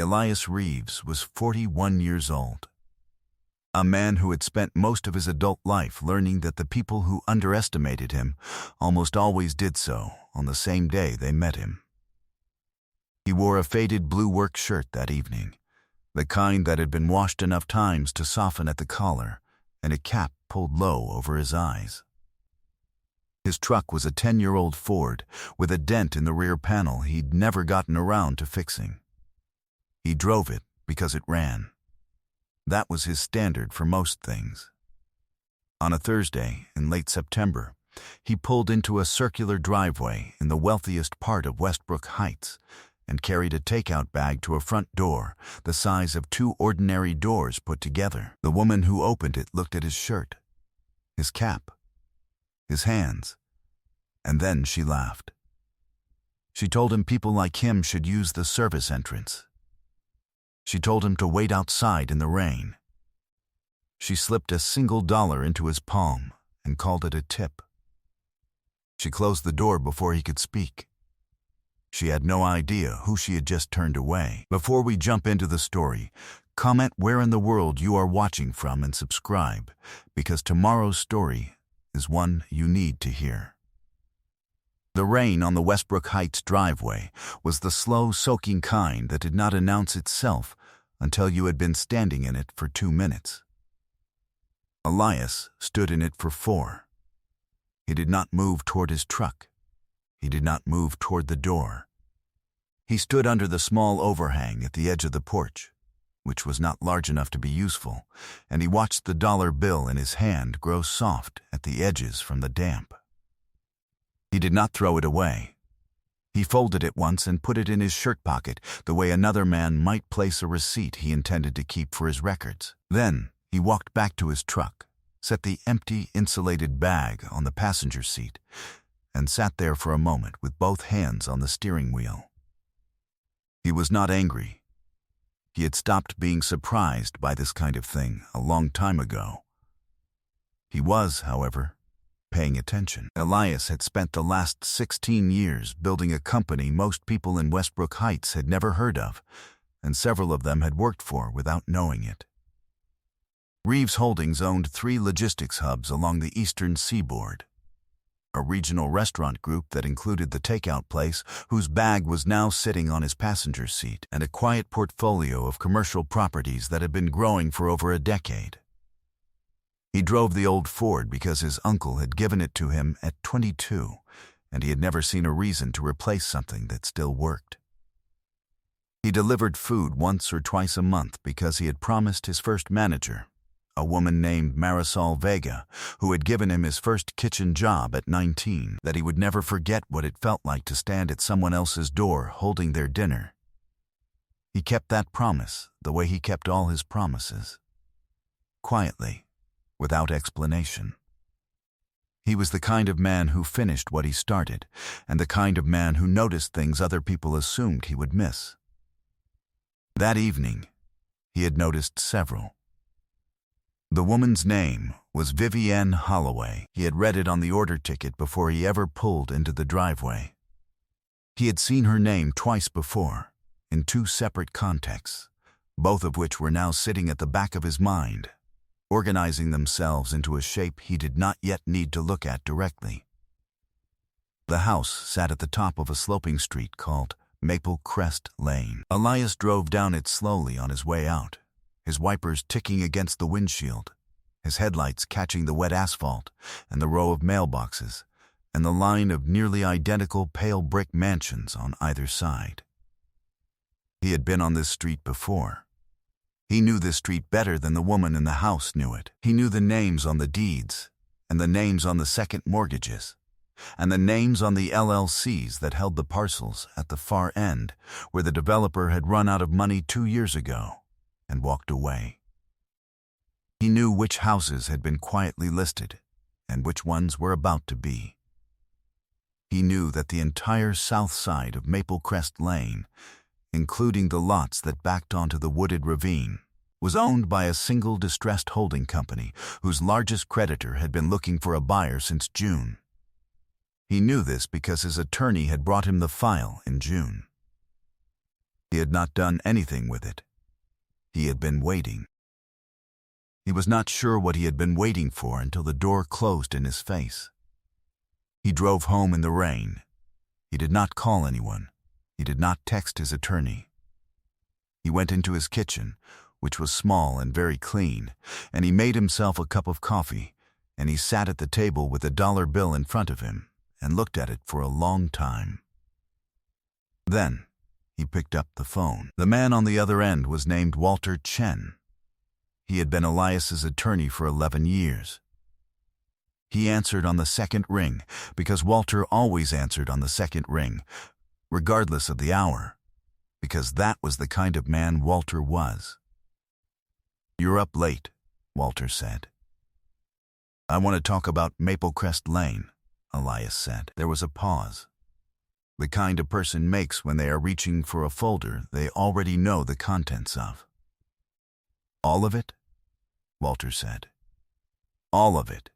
Elias Reeves was 41 years old. A man who had spent most of his adult life learning that the people who underestimated him almost always did so on the same day they met him. He wore a faded blue work shirt that evening, the kind that had been washed enough times to soften at the collar, and a cap pulled low over his eyes. His truck was a 10-year-old Ford with a dent in the rear panel he'd never gotten around to fixing. He drove it because it ran. That was his standard for most things. On a Thursday in late September, he pulled into a circular driveway in the wealthiest part of Westbrook Heights and carried a takeout bag to a front door the size of 2 ordinary doors put together. The woman who opened it looked at his shirt, his cap, his hands, and then she laughed. She told him people like him should use the service entrance. She told him to wait outside in the rain. She slipped a single dollar into his palm and called it a tip. She closed the door before he could speak. She had no idea who she had just turned away. Before we jump into the story, comment where in the world you are watching from and subscribe, because tomorrow's story is one you need to hear. The rain on the Westbrook Heights driveway was the slow, soaking kind that did not announce itself until you had been standing in it for 2 minutes. Elias stood in it for 4. He did not move toward his truck. He did not move toward the door. He stood under the small overhang at the edge of the porch, which was not large enough to be useful, and he watched the dollar bill in his hand grow soft at the edges from the damp. He did not throw it away. He folded it once and put it in his shirt pocket the way another man might place a receipt he intended to keep for his records. Then he walked back to his truck, set the empty, insulated bag on the passenger seat, and sat there for a moment with both hands on the steering wheel. He was not angry. He had stopped being surprised by this kind of thing a long time ago. He was, however, paying attention. Elias had spent the last 16 years building a company most people in Westbrook Heights had never heard of, and several of them had worked for without knowing it. Reeves Holdings owned 3 logistics hubs along the eastern seaboard. A regional restaurant group that included the takeout place whose bag was now sitting on his passenger seat, and a quiet portfolio of commercial properties that had been growing for over a decade. He drove the old Ford because his uncle had given it to him at 22, and he had never seen a reason to replace something that still worked. He delivered food once or twice a month because he had promised his first manager, a woman named Marisol Vega, who had given him his first kitchen job at 19, that he would never forget what it felt like to stand at someone else's door holding their dinner. He kept that promise the way he kept all his promises. Quietly, without explanation. He was the kind of man who finished what he started, and the kind of man who noticed things other people assumed he would miss. That evening, he had noticed several. The woman's name was Vivienne Holloway. He had read it on the order ticket before he ever pulled into the driveway. He had seen her name twice before, in 2 separate contexts, both of which were now sitting at the back of his mind, organizing themselves into a shape he did not yet need to look at directly. The house sat at the top of a sloping street called Maple Crest Lane. Elias drove down it slowly on his way out, his wipers ticking against the windshield, his headlights catching the wet asphalt and the row of mailboxes, and the line of nearly identical pale brick mansions on either side. He had been on this street before. He knew this street better than the woman in the house knew it. He knew the names on the deeds, and the names on the second mortgages, and the names on the LLCs that held the parcels at the far end, where the developer had run out of money 2 years ago and walked away. He knew which houses had been quietly listed and which ones were about to be. He knew that the entire south side of Maple Crest Lane, including the lots that backed onto the wooded ravine, was owned by a single distressed holding company whose largest creditor had been looking for a buyer since June. He knew this because his attorney had brought him the file in June. He had not done anything with it. He had been waiting. He was not sure what he had been waiting for until the door closed in his face. He drove home in the rain. He did not call anyone. He did not text his attorney. He went into his kitchen, which was small and very clean, and he made himself a cup of coffee, and he sat at the table with a dollar bill in front of him and looked at it for a long time. Then he picked up the phone. The man on the other end was named Walter Chen. He had been Elias's attorney for 11 years. He answered on the second ring because Walter always answered on the second ring, regardless of the hour, because that was the kind of man Walter was. "You're up late," Walter said. "I want to talk about Maplecrest Lane," Elias said. There was a pause. The kind a person makes when they are reaching for a folder they already know the contents of. "All of it?" Walter said. "All of it."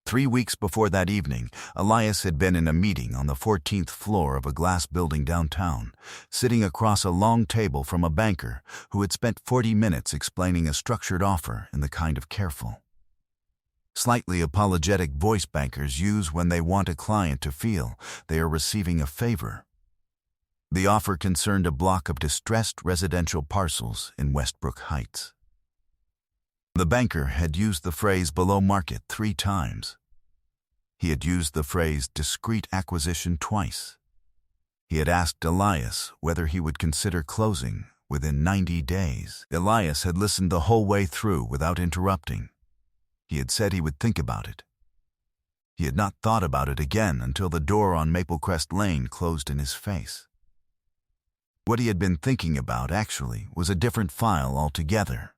3 weeks before that evening, Elias had been in a meeting on the 14th floor of a glass building downtown, sitting across a long table from a banker who had spent 40 minutes explaining a structured offer in the kind of careful, slightly apologetic voice bankers use when they want a client to feel they are receiving a favor. The offer concerned a block of distressed residential parcels in Westbrook Heights. The banker had used the phrase below market 3 times. He had used the phrase discreet acquisition twice. He had asked Elias whether he would consider closing within 90 days. Elias had listened the whole way through without interrupting. He had said he would think about it. He had not thought about it again until the door on Maplecrest Lane closed in his face. What he had been thinking about, actually, was a different file altogether.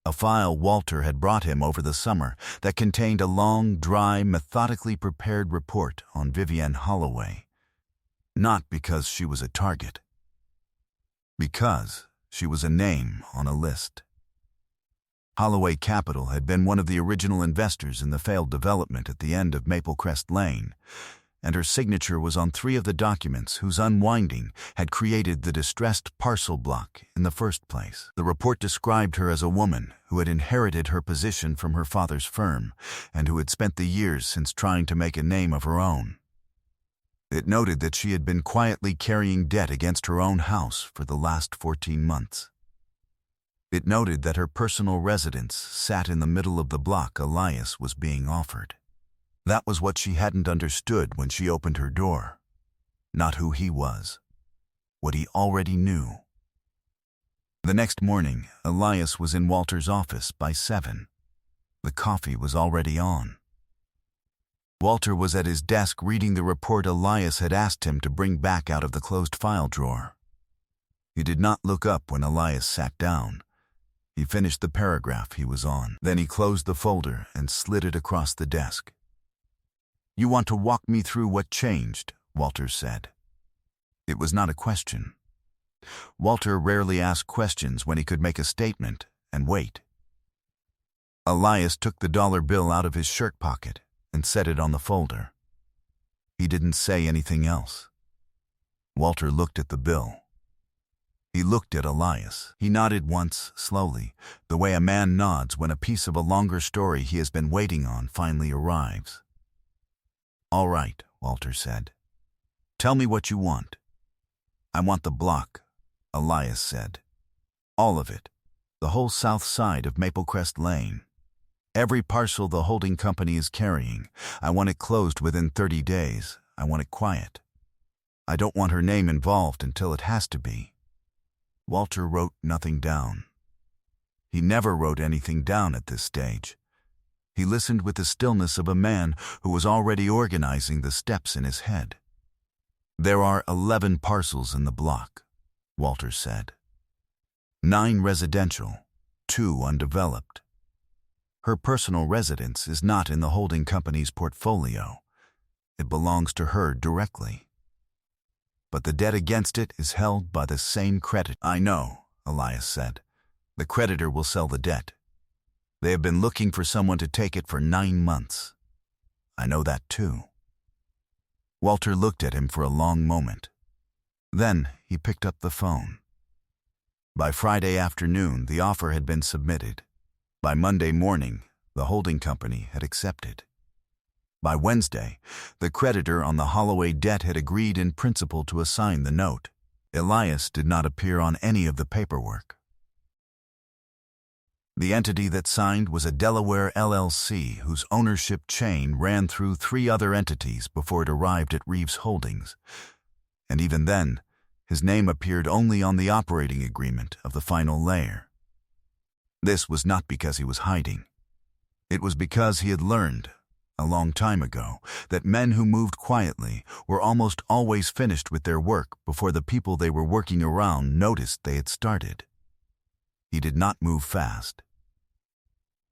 A file Walter had brought him over the summer that contained a long, dry, methodically prepared report on Vivienne Holloway. Not because she was a target. Because she was a name on a list. Holloway Capital had been one of the original investors in the failed development at the end of Maplecrest Lane, and her signature was on 3 of the documents whose unwinding had created the distressed parcel block in the first place. The report described her as a woman who had inherited her position from her father's firm and who had spent the years since trying to make a name of her own. It noted that she had been quietly carrying debt against her own house for the last 14 months. It noted that her personal residence sat in the middle of the block Elias was being offered. That was what she hadn't understood when she opened her door. Not who he was. What he already knew. The next morning, Elias was in Walter's office by 7. The coffee was already on. Walter was at his desk reading the report Elias had asked him to bring back out of the closed file drawer. He did not look up when Elias sat down. He finished the paragraph he was on. Then he closed the folder and slid it across the desk. "You want to walk me through what changed?" Walter said. It was not a question. Walter rarely asked questions when he could make a statement and wait. Elias took the dollar bill out of his shirt pocket and set it on the folder. He didn't say anything else. Walter looked at the bill. He looked at Elias. He nodded once, slowly, the way a man nods when a piece of a longer story he has been waiting on finally arrives. "All right," Walter said. "Tell me what you want." "I want the block," Elias said. "All of it. The whole south side of Maplecrest Lane. Every parcel the holding company is carrying. I want it closed within 30 days. I want it quiet. I don't want her name involved until it has to be." Walter wrote nothing down. He never wrote anything down at this stage. He listened with the stillness of a man who was already organizing the steps in his head. "There are 11 parcels in the block," Walter said. 9 residential, 2 undeveloped. Her personal residence is not in the holding company's portfolio. It belongs to her directly. But the debt against it is held by the same creditor. "I know," Elias said. "The creditor will sell the debt. They have been looking for someone to take it for 9 months. I know that too." Walter looked at him for a long moment. Then he picked up the phone. By Friday afternoon, the offer had been submitted. By Monday morning, the holding company had accepted. By Wednesday, the creditor on the Holloway debt had agreed in principle to assign the note. Elias did not appear on any of the paperwork. The entity that signed was a Delaware LLC whose ownership chain ran through 3 other entities before it arrived at Reeves Holdings. And even then, his name appeared only on the operating agreement of the final layer. This was not because he was hiding. It was because he had learned, a long time ago, that men who moved quietly were almost always finished with their work before the people they were working around noticed they had started. He did not move fast.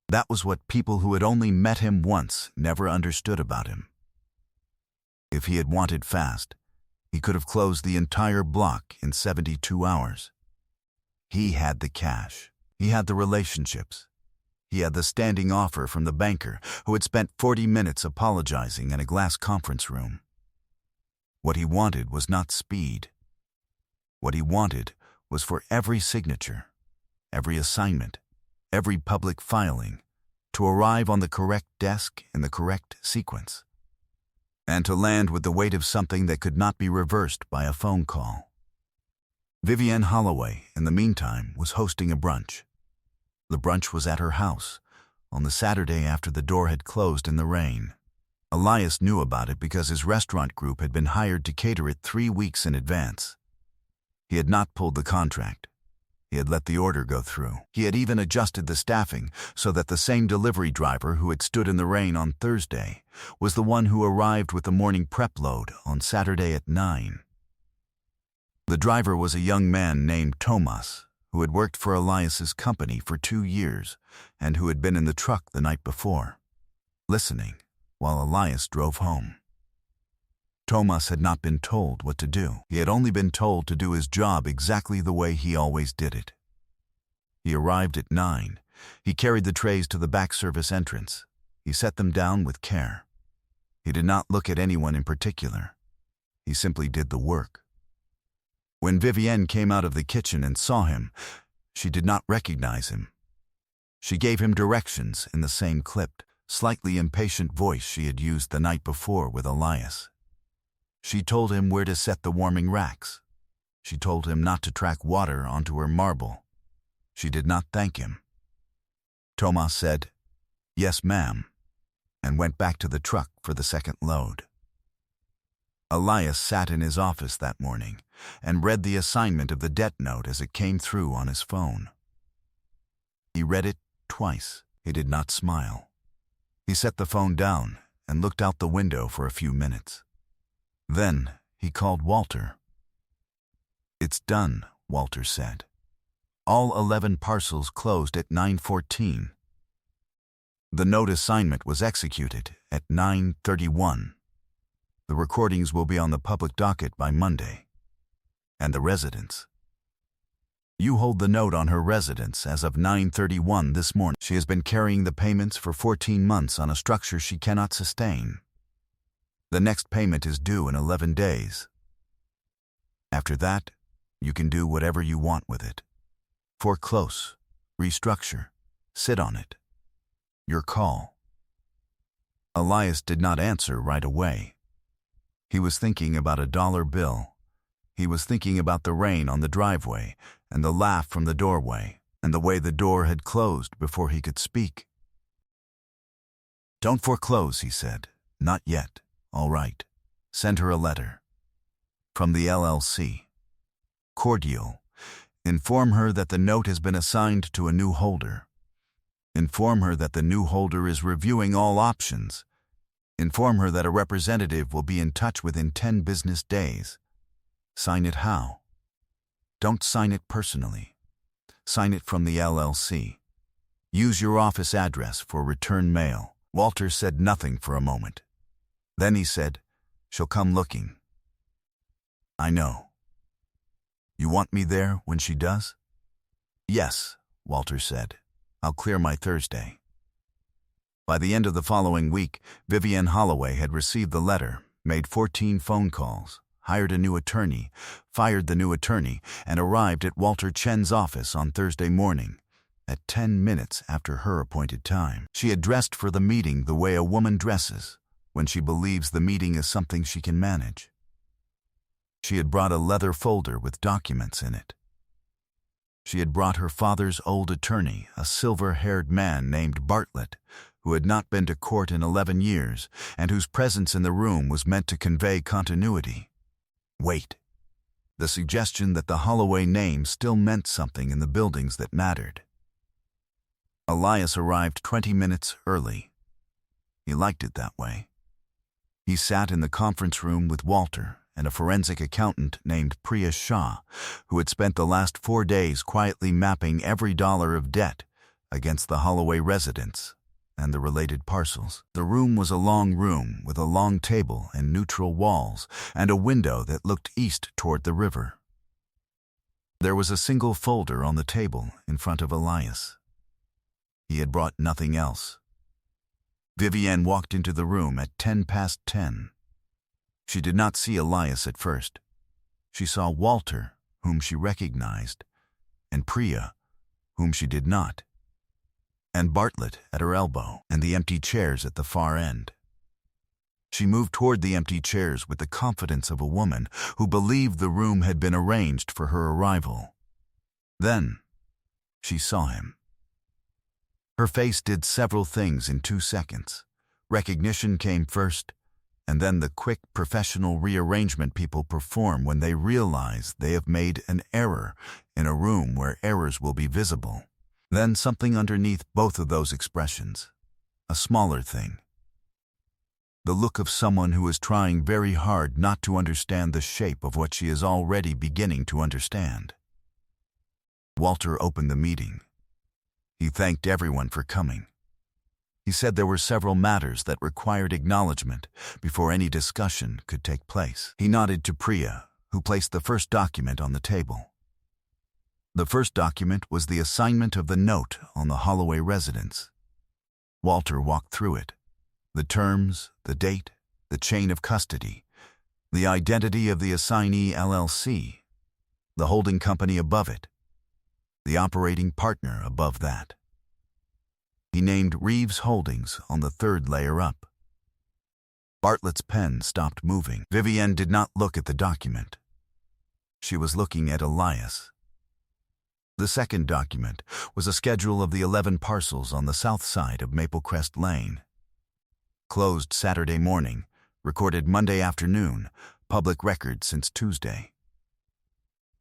That was what people who had only met him once never understood about him. If he had wanted fast, he could have closed the entire block in 72 hours. He had the cash. He had the relationships. He had the standing offer from the banker who had spent 40 minutes apologizing in a glass conference room. What he wanted was not speed. What he wanted was for every signature, every assignment, every public filing to arrive on the correct desk in the correct sequence, and to land with the weight of something that could not be reversed by a phone call. Vivienne Holloway, in the meantime, was hosting a brunch. The brunch was at her house, on the Saturday after the door had closed in the rain. Elias knew about it because his restaurant group had been hired to cater it 3 weeks in advance. He had not pulled the contract. He had let the order go through. He had even adjusted the staffing so that the same delivery driver who had stood in the rain on Thursday was the one who arrived with the morning prep load on Saturday at 9. The driver was a young man named Tomas, who had worked for Elias's company for 2 years and who had been in the truck the night before, listening while Elias drove home. Tomas had not been told what to do. He had only been told to do his job exactly the way he always did it. He arrived at 9. He carried the trays to the back service entrance. He set them down with care. He did not look at anyone in particular. He simply did the work. When Vivienne came out of the kitchen and saw him, she did not recognize him. She gave him directions in the same clipped, slightly impatient voice she had used the night before with Elias. She told him where to set the warming racks. She told him not to track water onto her marble. She did not thank him. Tomas said, "Yes, ma'am," and went back to the truck for the second load. Elias sat in his office that morning and read the assignment of the debt note as it came through on his phone. He read it twice. He did not smile. He set the phone down and looked out the window for a few minutes. Then he called Walter. "It's done," Walter said. "All 11 parcels closed at 9:14. The note assignment was executed at 9:31. The recordings will be on the public docket by Monday. And the residence. You hold the note on her residence as of 9:31 this morning. She has been carrying the payments for 14 months on a structure she cannot sustain. The next payment is due in 11 days. After that, you can do whatever you want with it. Foreclose, restructure, sit on it. Your call." Elias did not answer right away. He was thinking about a dollar bill. He was thinking about the rain on the driveway and the laugh from the doorway and the way the door had closed before he could speak. "Don't foreclose," he said. "Not yet. All right. Send her a letter. From the LLC. Cordial. Inform her that the note has been assigned to a new holder. Inform her that the new holder is reviewing all options. Inform her that a representative will be in touch within 10 business days. Sign it how? Don't sign it personally. Sign it from the LLC. Use your office address for return mail." Walter said nothing for a moment. Then he said, "She'll come looking." "I know. You want me there when she does?" "Yes," Walter said. "I'll clear my Thursday." By the end of the following week, Vivienne Holloway had received the letter, made 14 phone calls, hired a new attorney, fired the new attorney, and arrived at Walter Chen's office on Thursday morning, at 10 minutes after her appointed time. She had dressed for the meeting the way a woman dresses when she believes the meeting is something she can manage. She had brought a leather folder with documents in it. She had brought her father's old attorney, a silver-haired man named Bartlett, who had not been to court in 11 years and whose presence in the room was meant to convey continuity. Wait. The suggestion that the Holloway name still meant something in the buildings that mattered. Elias arrived 20 minutes early. He liked it that way. He sat in the conference room with Walter and a forensic accountant named Priya Shah, who had spent the last 4 days quietly mapping every dollar of debt against the Holloway residence and the related parcels. The room was a long room with a long table and neutral walls and a window that looked east toward the river. There was a single folder on the table in front of Elias. He had brought nothing else. Vivienne walked into the room at 10:10. She did not see Elias at first. She saw Walter, whom she recognized, and Priya, whom she did not, and Bartlett at her elbow, and the empty chairs at the far end. She moved toward the empty chairs with the confidence of a woman who believed the room had been arranged for her arrival. Then she saw him. Her face did several things in 2 seconds. Recognition came first, and then the quick professional rearrangement people perform when they realize they have made an error in a room where errors will be visible. Then something underneath both of those expressions, a smaller thing. The look of someone who is trying very hard not to understand the shape of what she is already beginning to understand. Walter opened the meeting. He thanked everyone for coming. He said there were several matters that required acknowledgement before any discussion could take place. He nodded to Priya, who placed the first document on the table. The first document was the assignment of the note on the Holloway residence. Walter walked through it. The terms, the date, the chain of custody, the identity of the assignee LLC, the holding company above it, the operating partner above that. He named Reeves Holdings on the 3rd layer up. Bartlett's pen stopped moving. Vivienne did not look at the document. She was looking at Elias. The second document was a schedule of the 11 parcels on the south side of Maplecrest Lane. Closed Saturday morning, recorded Monday afternoon, public record since Tuesday.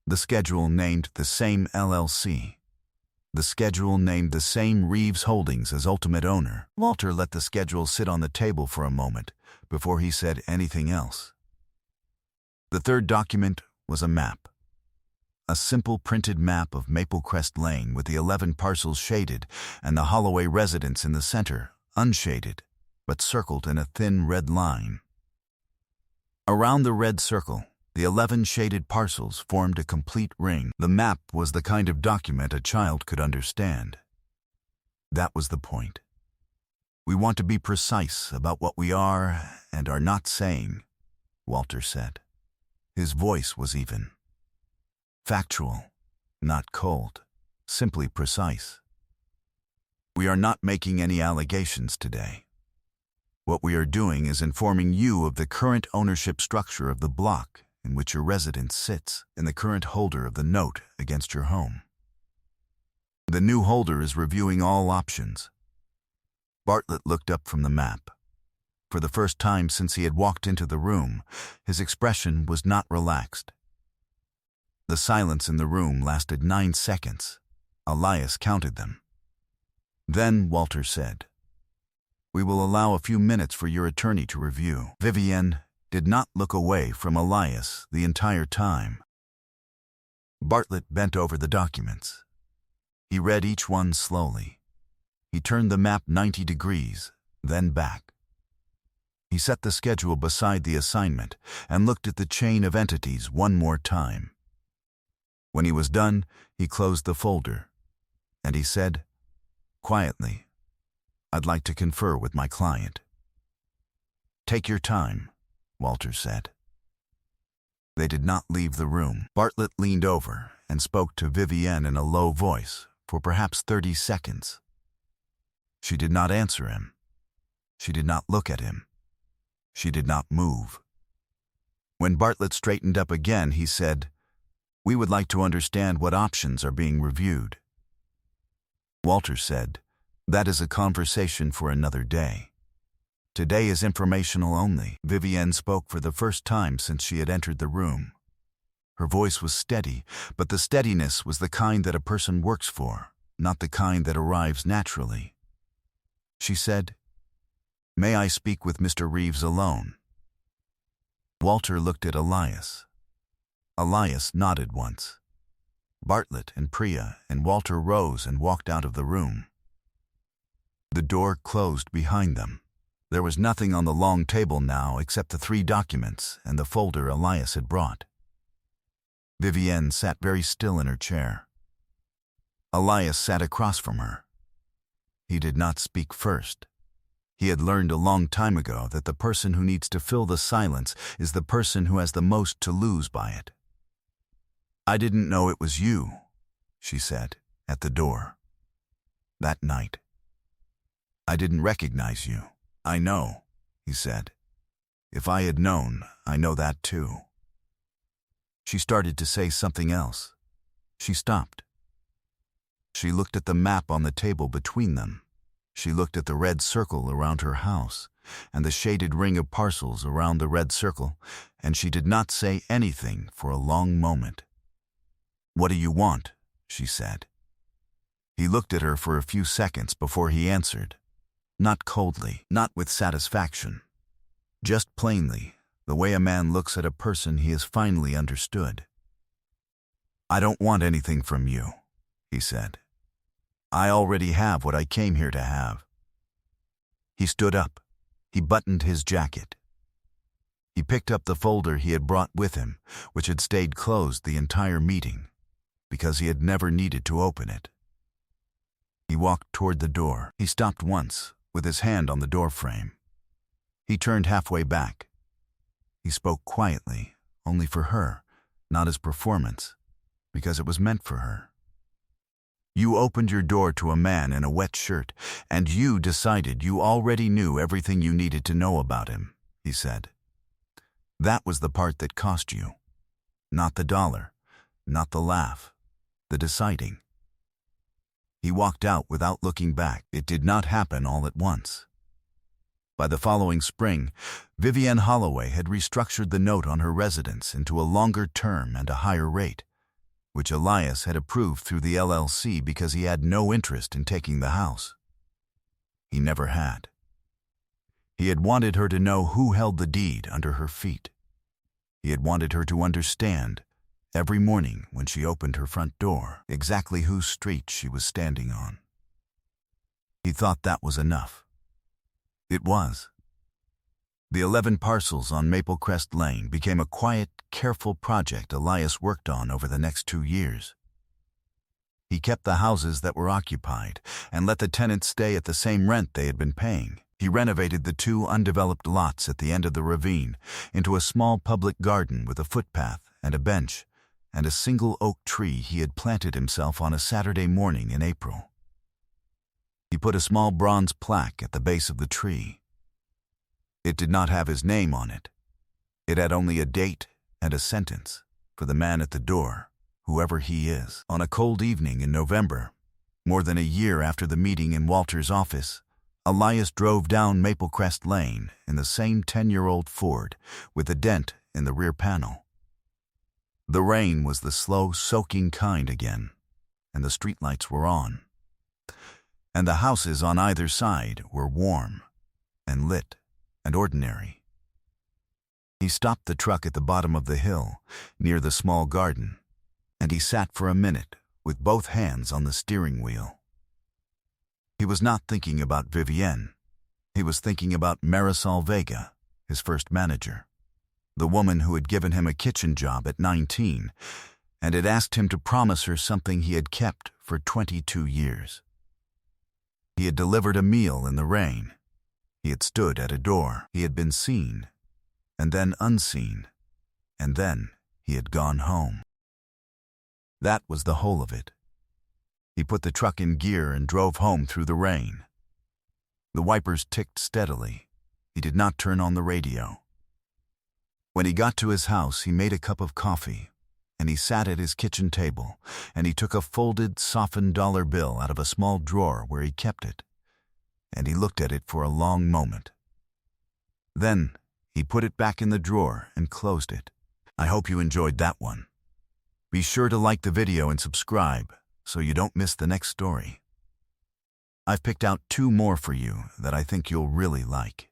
The schedule named the same LLC. The schedule named the same Reeves Holdings as ultimate owner. Walter let the schedule sit on the table for a moment before he said anything else. The third document was a map. A simple printed map of Maplecrest Lane with the 11 parcels shaded and the Holloway residence in the center, unshaded, but circled in a thin red line. Around the red circle, the 11 shaded parcels formed a complete ring. The map was the kind of document a child could understand. That was the point. We want to be precise about what we are and are not saying, Walter said. His voice was even. Factual, not cold, simply precise. We are not making any allegations today. What we are doing is informing you of the current ownership structure of the block in which your residence sits, and the current holder of the note against your home. The new holder is reviewing all options. Bartlett looked up from the map. For the first time since he had walked into the room, his expression was not relaxed. The silence in the room lasted 9 seconds. Elias counted them. Then Walter said, "We will allow a few minutes for your attorney to review." Vivienne did not look away from Elias the entire time. Bartlett bent over the documents. He read each one slowly. He turned the map 90 degrees, then back. He set the schedule beside the assignment and looked at the chain of entities one more time. When he was done, he closed the folder, and he said, quietly, "I'd like to confer with my client." "Take your time," Walter said. They did not leave the room. Bartlett leaned over and spoke to Vivienne in a low voice for perhaps 30 seconds. She did not answer him. She did not look at him. She did not move. When Bartlett straightened up again, he said, "We would like to understand what options are being reviewed." Walter said, "That is a conversation for another day. Today is informational only." Vivienne spoke for the first time since she had entered the room. Her voice was steady, but the steadiness was the kind that a person works for, not the kind that arrives naturally. She said, "May I speak with Mr. Reeves alone?" Walter looked at Elias. Elias nodded once. Bartlett and Priya and Walter rose and walked out of the room. The door closed behind them. There was nothing on the long table now except the 3 documents and the folder Elias had brought. Vivienne sat very still in her chair. Elias sat across from her. He did not speak first. He had learned a long time ago that the person who needs to fill the silence is the person who has the most to lose by it. "I didn't know it was you," she said, at the door. "That night. I didn't recognize you." "I know," he said. "If I had known, I know that too." She started to say something else. She stopped. She looked at the map on the table between them. She looked at the red circle around her house and the shaded ring of parcels around the red circle, and she did not say anything for a long moment. "What do you want?" she said. He looked at her for a few seconds before he answered, not coldly, not with satisfaction, just plainly, the way a man looks at a person he has finally understood. "I don't want anything from you," he said. "I already have what I came here to have." He stood up. He buttoned his jacket. He picked up the folder he had brought with him, which had stayed closed the entire meeting, because he had never needed to open it. He walked toward the door. He stopped once, with his hand on the door frame. He turned halfway back. He spoke quietly, only for her, not as performance, because it was meant for her. "You opened your door to a man in a wet shirt, and you decided you already knew everything you needed to know about him," he said. "That was the part that cost you. Not the dollar, not the laugh, the deciding." He walked out without looking back. It did not happen all at once. By the following spring, Vivienne Holloway had restructured the note on her residence into a longer term and a higher rate, which Elias had approved through the LLC because he had no interest in taking the house. He never had. He had wanted her to know who held the deed under her feet. He had wanted her to understand, every morning when she opened her front door, exactly whose street she was standing on. He thought that was enough. It was. The 11 parcels on Maple Crest Lane became a quiet, careful project Elias worked on over the next 2 years. He kept the houses that were occupied and let the tenants stay at the same rent they had been paying. He renovated the 2 undeveloped lots at the end of the ravine into a small public garden with a footpath and a bench and a single oak tree he had planted himself on a Saturday morning in April. He put a small bronze plaque at the base of the tree. It did not have his name on it. It had only a date and a sentence for the man at the door, whoever he is. On a cold evening in November, more than a year after the meeting in Walter's office, Elias drove down Maple Crest Lane in the same 10-year-old Ford with a dent in the rear panel. The rain was the slow, soaking kind again, and the streetlights were on. And the houses on either side were warm and lit and ordinary. He stopped the truck at the bottom of the hill, near the small garden, and he sat for a minute with both hands on the steering wheel. He was not thinking about Vivienne. He was thinking about Marisol Vega, his first manager, the woman who had given him a kitchen job at 19 and had asked him to promise her something he had kept for 22 years. He had delivered a meal in the rain. He had stood at a door. He had been seen, and then unseen, and then he had gone home. That was the whole of it. He put the truck in gear and drove home through the rain. The wipers ticked steadily. He did not turn on the radio. When he got to his house, he made a cup of coffee, and he sat at his kitchen table, and he took a folded, softened dollar bill out of a small drawer where he kept it, and he looked at it for a long moment. Then he put it back in the drawer and closed it. I hope you enjoyed that one. Be sure to like the video and subscribe so you don't miss the next story. I've picked out 2 more for you that I think you'll really like.